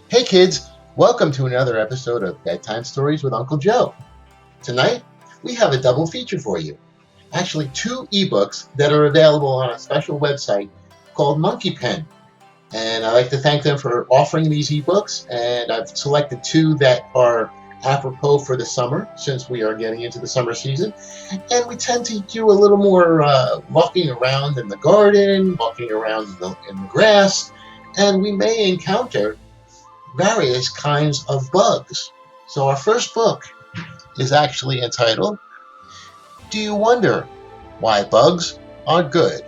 Hey kids, welcome to another episode of Bedtime Stories with Uncle Joe. Tonight, we have a double feature for you. Actually, two ebooks that are available on a special website called Monkey Pen. And I'd like to thank them for offering these ebooks, and I've selected two that are apropos for the summer, since we are getting into the summer season. And we tend to do a little more walking around in the garden, walking around in the grass, and we may encounter various kinds of bugs. So our first book is actually entitled, Do You Wonder Why Bugs Are Good?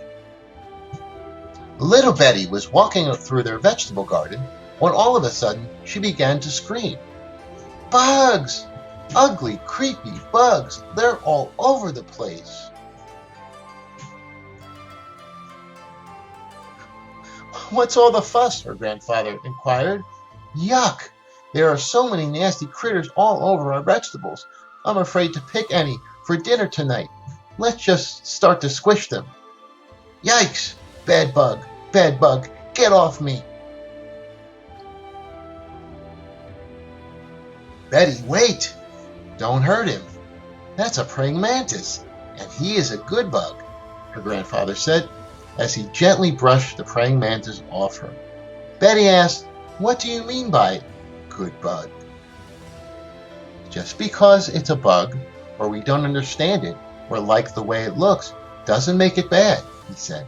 Little Betty was walking through their vegetable garden when all of a sudden she began to scream, Bugs! Ugly, creepy bugs! They're all over the place! What's all the fuss? Her grandfather inquired. Yuck! There are so many nasty critters all over our vegetables. I'm afraid to pick any for dinner tonight. Let's just start to squish them. Yikes! Bad bug, get off me! Betty, wait! Don't hurt him. That's a praying mantis, and he is a good bug, her grandfather said, as he gently brushed the praying mantis off her. Betty asked, What do you mean by good bug? Just because it's a bug, or we don't understand it, or like the way it looks, doesn't make it bad, he said.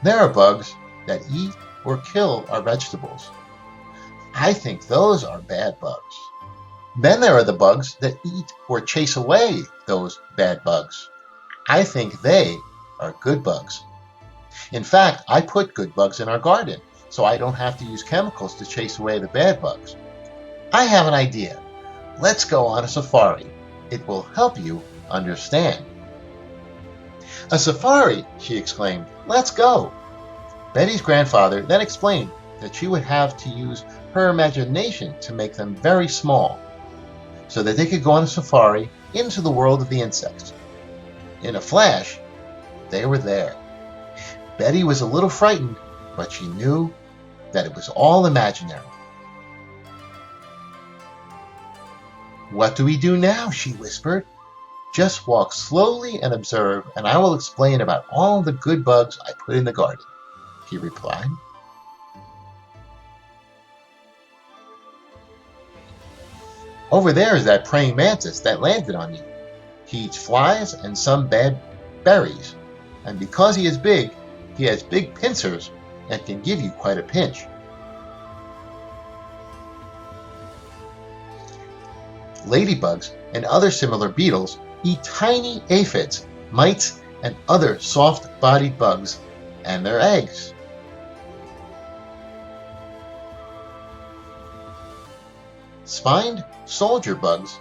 There are bugs that eat or kill our vegetables. I think those are bad bugs. Then there are the bugs that eat or chase away those bad bugs. I think they are good bugs. In fact, I put good bugs in our garden, so I don't have to use chemicals to chase away the bad bugs. I have an idea. Let's go on a safari. It will help you understand. A safari, she exclaimed. Let's go. Betty's grandfather then explained that she would have to use her imagination to make them very small, so that they could go on a safari into the world of the insects. In a flash, they were there. Betty was a little frightened, but she knew that it was all imaginary. What do we do now? She whispered. Just walk slowly and observe, and I will explain about all the good bugs I put in the garden, he replied. Over there is that praying mantis that landed on you. He eats flies and some bad berries, and because he is big, he has big pincers and can give you quite a pinch. Ladybugs and other similar beetles eat tiny aphids, mites, and other soft-bodied bugs and their eggs. Spined soldier bugs,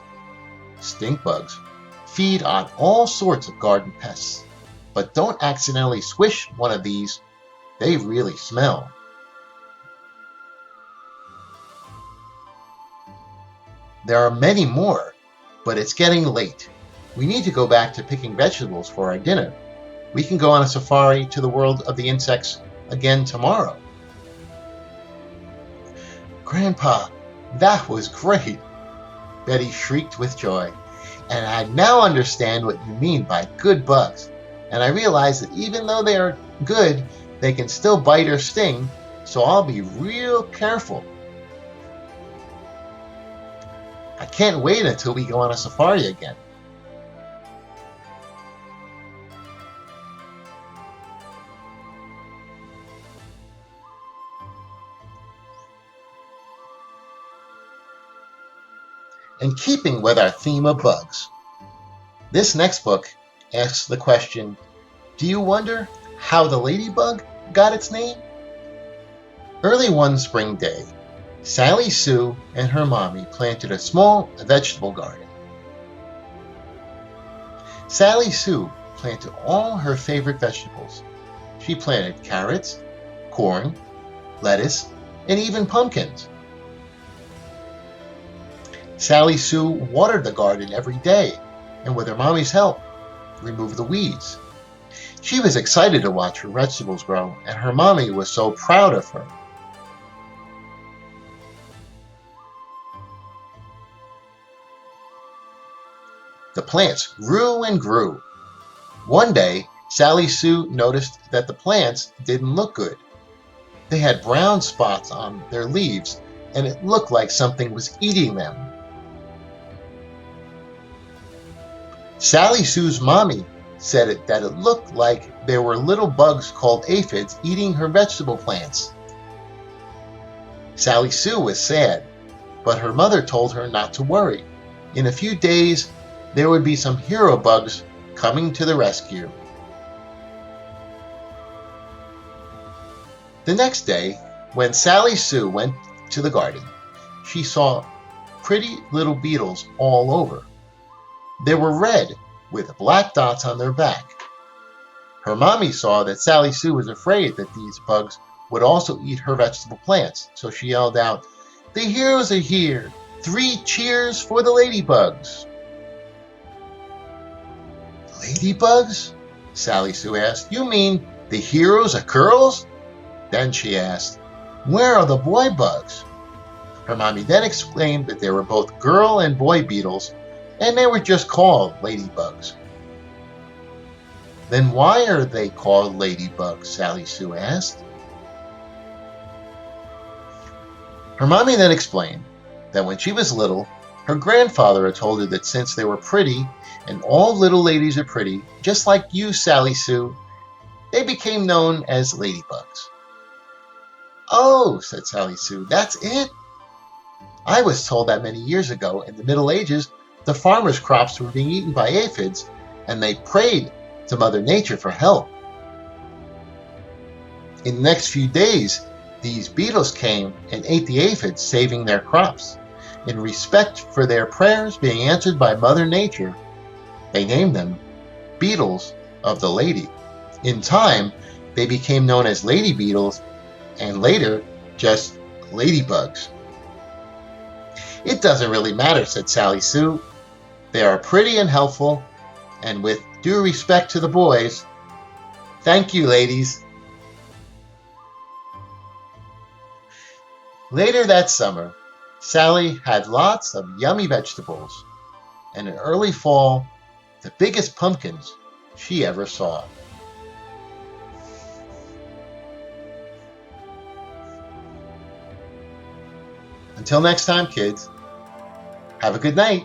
stink bugs, feed on all sorts of garden pests, but don't accidentally squish one of these. They really smell. There are many more, but it's getting late. We need to go back to picking vegetables for our dinner. We can go on a safari to the world of the insects again tomorrow. Grandpa, that was great! Betty shrieked with joy. And I now understand what you mean by good bugs. And I realize that even though they are good, they can still bite or sting, so I'll be real careful. I can't wait until we go on a safari again. In keeping with our theme of bugs, this next book asks the question, do you wonder how the ladybug got its name? Early one spring day, Sally Sue and her mommy planted a small vegetable garden. Sally Sue planted all her favorite vegetables. She planted carrots, corn, lettuce, and even pumpkins. Sally Sue watered the garden every day, and with her mommy's help, removed the weeds. She was excited to watch her vegetables grow, and her mommy was so proud of her. The plants grew and grew. One day, Sally Sue noticed that the plants didn't look good. They had brown spots on their leaves, and it looked like something was eating them. Sally Sue's mommy said that it looked like there were little bugs called aphids eating her vegetable plants. Sally Sue was sad, but her mother told her not to worry. In a few days, there would be some hero bugs coming to the rescue. The next day, when Sally Sue went to the garden, she saw pretty little beetles all over. They were red with black dots on their back. Her mommy saw that Sally Sue was afraid that these bugs would also eat her vegetable plants, so she yelled out, "The heroes are here! 3 cheers for the ladybugs!" Ladybugs? Sally Sue asked. You mean the heroes are girls? Then she asked, where are the boy bugs? Her mommy then explained that there were both girl and boy beetles, and they were just called ladybugs. Then why are they called ladybugs? Sally Sue asked. Her mommy then explained that when she was little, her grandfather had told her that since they were pretty, and all little ladies are pretty, just like you, Sally Sue, they became known as ladybugs. Oh, said Sally Sue, that's it? I was told that many years ago, in the Middle Ages, the farmers' crops were being eaten by aphids, and they prayed to Mother Nature for help. In the next few days, these beetles came and ate the aphids, saving their crops. In respect for their prayers being answered by Mother Nature, they named them beetles of the lady. In time, they became known as lady beetles, and later, just ladybugs. It doesn't really matter, said Sally Sue. They are pretty and helpful, and with due respect to the boys, thank you, ladies. Later that summer, Sally had lots of yummy vegetables, and in early fall, the biggest pumpkins she ever saw. Until next time, kids, have a good night.